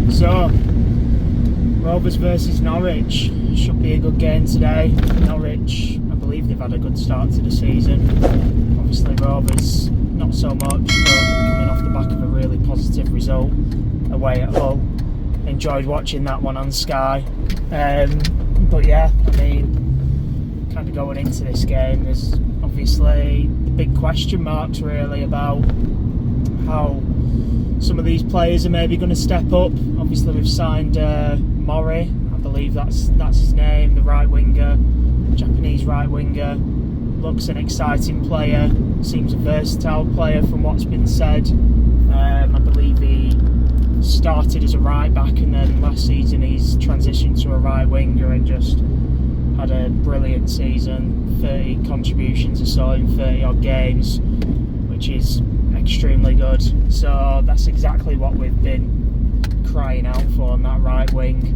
So, Rovers versus Norwich. Should be a good game today. Norwich, I believe they've had a good start to the season. Obviously Rovers, not so much, but coming off the back of a really positive result away at Hull. Enjoyed watching that one on Sky. But yeah, I mean, kind of going into this game, there's obviously the big question marks really about how some of these players are maybe going to step up. Obviously we've signed Mori, I believe that's his name, the right winger, Japanese right winger. Looks an exciting player, seems a versatile player from what's been said. I believe he started as a right back and then last season he's transitioned to a right winger and just had a brilliant season, 30 contributions or so in 30 odd games, which is extremely good. So that's exactly what we've been crying out for on that right wing.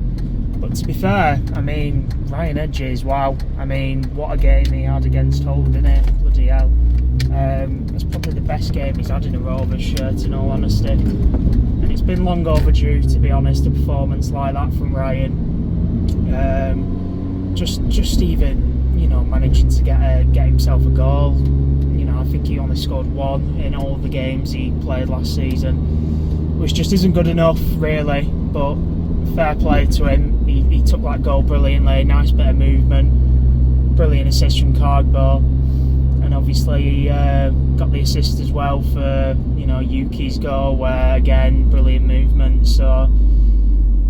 But to be fair, I mean, Ryan Edges, wow, I mean, what a game he had against Hull, didn't it? Bloody hell. It's probably the best game he's had in a Rovers shirt, in all honesty. And it's been long overdue, to be honest, a performance like that from Ryan. Just even, you know, managing to get himself a goal. You know, I think he only scored one in all the games he played last season, which just isn't good enough, really. But fair play to him. He took that goal brilliantly, nice bit of movement, brilliant assist from Cardboard, and obviously he got the assist as well for, you know, Yuki's goal, where again, brilliant movement. So,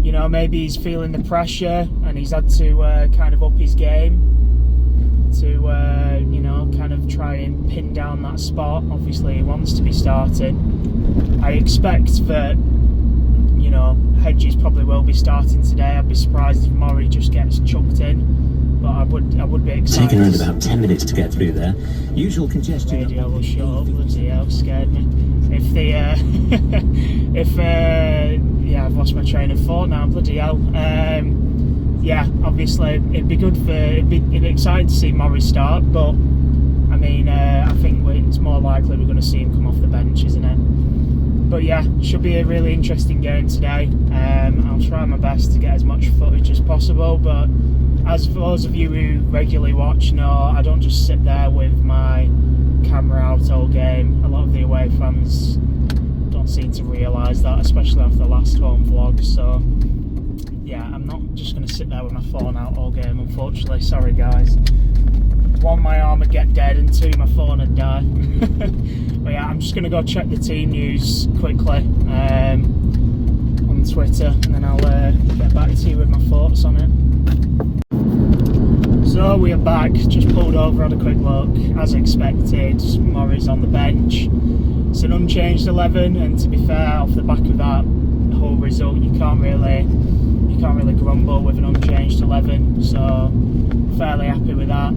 you know, maybe he's feeling the pressure and he's had to kind of up his game to, you know, kind of try and pin down that spot. Obviously he wants to be starting. I expect that, you know, Hedges probably will be starting today. I'd be surprised if Mori just gets chucked in, but I would be excited. Taking around about 10 minutes to get through there. Usual congestion. Radio will shut up. Bloody hell, scared me. Yeah, I've lost my train of thought now. Bloody hell. Yeah, obviously it'd be exciting to see Mori start, but I mean, I think it's more likely we're going to see him come off the bench, isn't it? But yeah, should be a really interesting game today. I'll try my best to get as much footage as possible, but as for those of you who regularly watch know, I don't just sit there with my camera out all game. A lot of the away fans don't seem to realise that, especially after the last home vlog. So yeah, I'm not just going to sit there with my phone out all game, unfortunately. Sorry guys. One, my arm would get dead, and two, my phone would die. But yeah, I'm just going to go check the team news quickly on Twitter, and then I'll get back to you with my thoughts on it. So we are back, just pulled over, had a quick look. As expected, Mori's on the bench. It's an unchanged 11, and to be fair, off the back of that whole result, you can't really grumble with an unchanged 11. So fairly happy with that.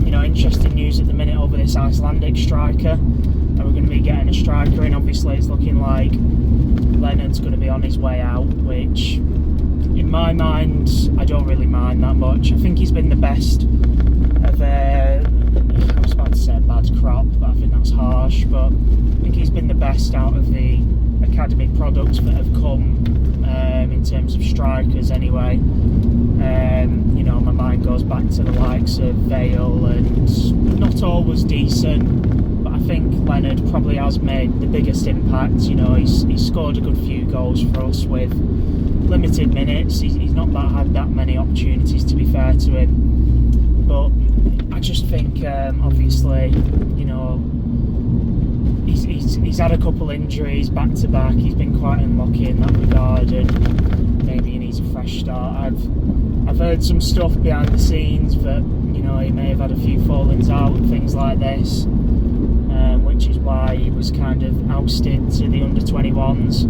You know, interesting news at the minute over this Icelandic striker. We're going to be getting a striker in. Obviously it's looking like Leonard's going to be on his way out, which in my mind I don't really mind that much. I think he's been the best of I was about to say bad crop, but I think that's harsh, but I think he's been the best out of the academy products that have come in terms of strikers anyway. You know, my mind goes back to the likes of Vale, and not all was decent, but I think Leonard probably has made the biggest impact. You know, he's scored a good few goals for us with limited minutes. He's not had that many opportunities, to be fair to him, but I just think obviously, you know, he's had a couple injuries back to back. He's been quite unlucky in that regard, and maybe he needs a fresh start. I've heard some stuff behind the scenes that, you know, he may have had a few fallings out and things like this, which is why he was kind of ousted to the under-21s.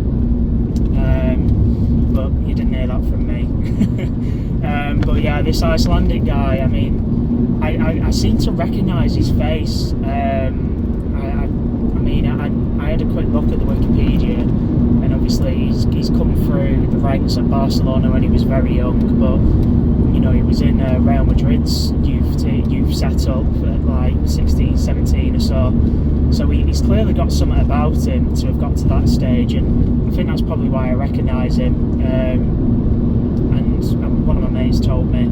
But you didn't hear that from me. But yeah, this Icelandic guy, I mean, I seem to recognise his face. I had a quick look at the Wikipedia, and obviously he's come through the ranks at Barcelona when he was very young, but you know, he was in Real Madrid's youth youth set up at like 16, 17 or so he's clearly got something about him to have got to that stage, and I think that's probably why I recognise him. And one of my mates told me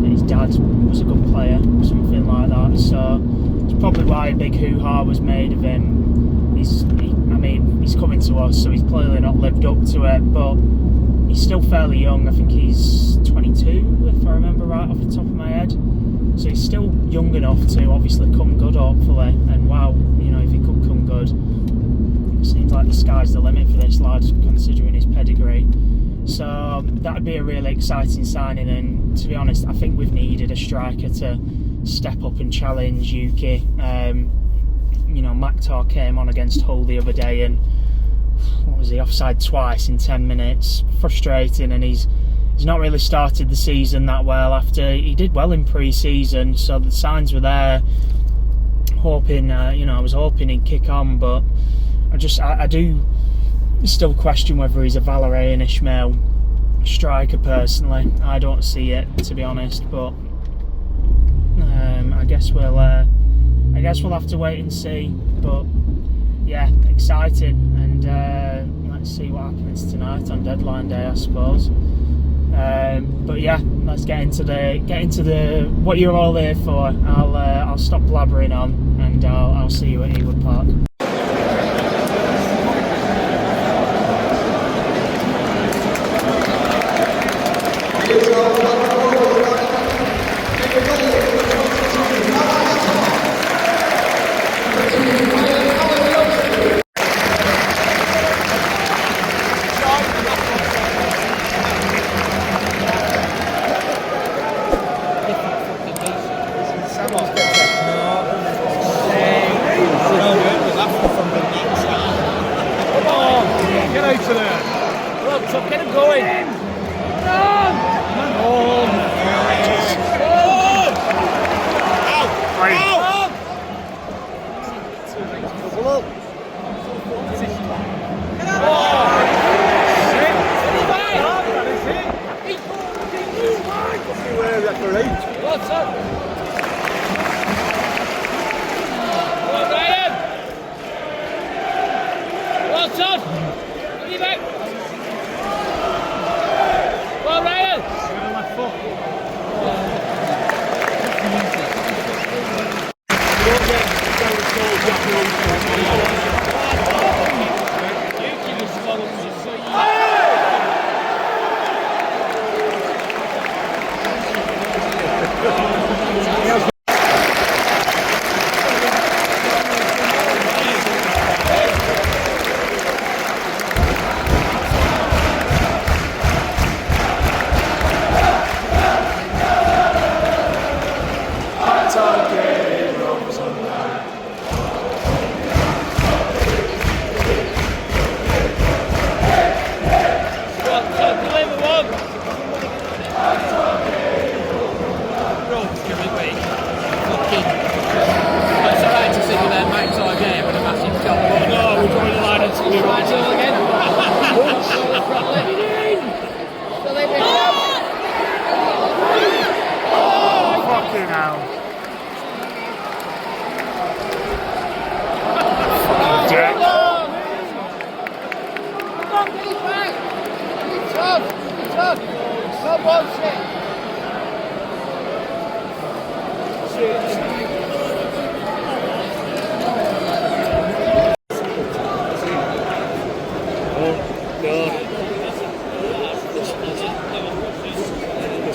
that his dad was a good player, something like that, so it's probably why a big hoo-ha was made of him. He's coming to us, so he's clearly not lived up to it, but he's still fairly young. I think he's 22, if I remember right off the top of my head. So he's still young enough to obviously come good, hopefully. And wow, if he could come good, it seems like the sky's the limit for this lad, considering his pedigree. So that'd be a really exciting signing, and to be honest, I think we've needed a striker to step up and challenge Yuki. Maktar came on against Hull the other day and what was he, offside twice in 10 minutes. Frustrating, and he's not really started the season that well after he did well in pre-season, so the signs were there. I was hoping he'd kick on, but I do still question whether he's a Valérien Ismaël striker personally. I don't see it, to be honest, but I guess we'll have to wait and see. But yeah, exciting, and let's see what happens tonight on deadline day, I suppose. But yeah, let's get into the what you're all here for. I'll stop blabbering on, and I'll see you at Ewood Park.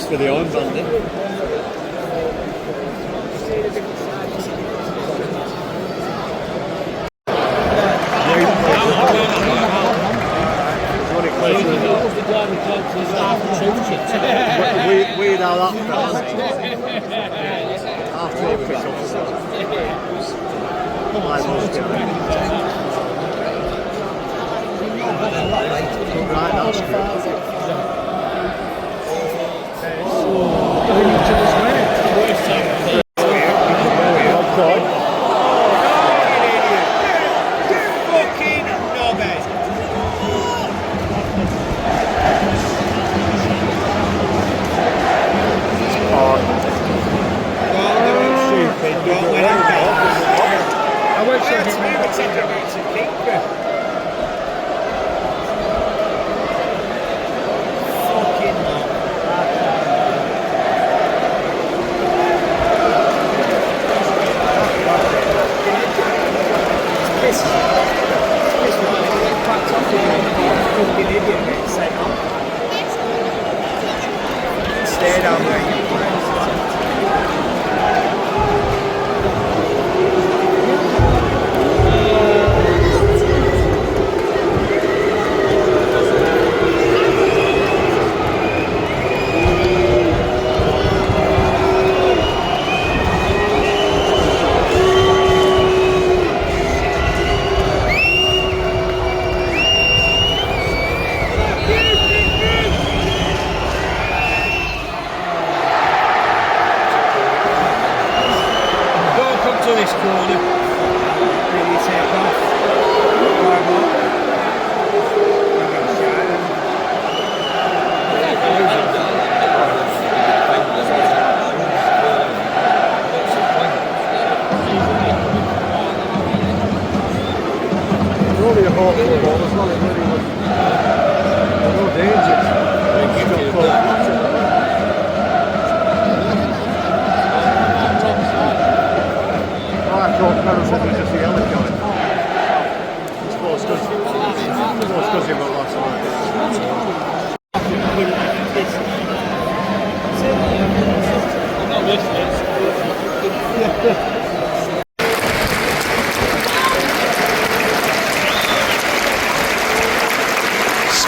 For the arms on it. We'd all up after the quick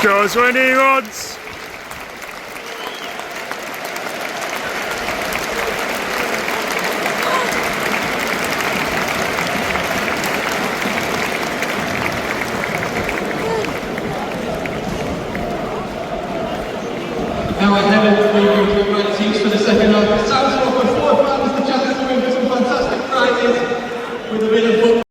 Scores when he runs. Now I have it for the teams for the second half. Southall for 4 pounds, the chances to win for some fantastic prizes with a bit of football.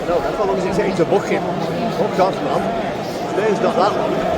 don't know how long does it take to book him? Oh God, man. His name's not that long.